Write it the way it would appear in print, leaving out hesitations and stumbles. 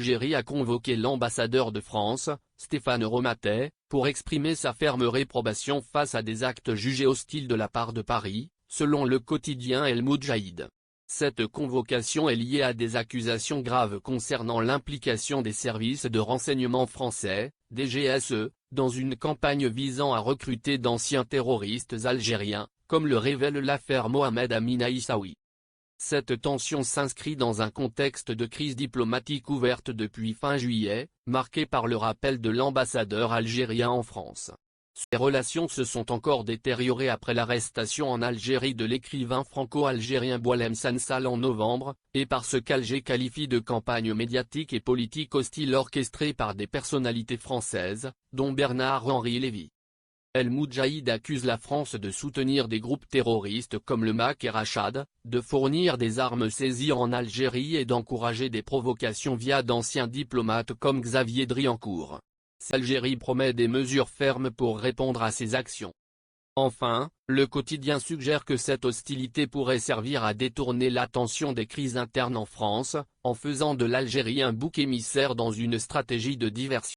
L'Algérie a convoqué l'ambassadeur de France, Stéphane Romatet, pour exprimer sa ferme réprobation face à des actes jugés hostiles de la part de Paris, selon le quotidien El Moudjahid. Cette convocation est liée à des accusations graves concernant l'implication des services de renseignement français, DGSE, dans une campagne visant à recruter d'anciens terroristes algériens, comme le révèle l'affaire Mohamed Amin Aissaoui. Cette tension s'inscrit dans un contexte de crise diplomatique ouverte depuis fin juillet, marqué par le rappel de l'ambassadeur algérien en France. Ces relations se sont encore détériorées après l'arrestation en Algérie de l'écrivain franco-algérien Boualem Sansal en novembre, et par ce qu'Alger qualifie de campagne médiatique et politique hostile orchestrée par des personnalités françaises, dont Bernard-Henri Lévy. El Moudjahid accuse la France de soutenir des groupes terroristes comme le MAC et Rachad, de fournir des armes saisies en Algérie et d'encourager des provocations via d'anciens diplomates comme Xavier Driancourt. L'Algérie promet des mesures fermes pour répondre à ces actions. Enfin, le quotidien suggère que cette hostilité pourrait servir à détourner l'attention des crises internes en France, en faisant de l'Algérie un bouc émissaire dans une stratégie de diversion.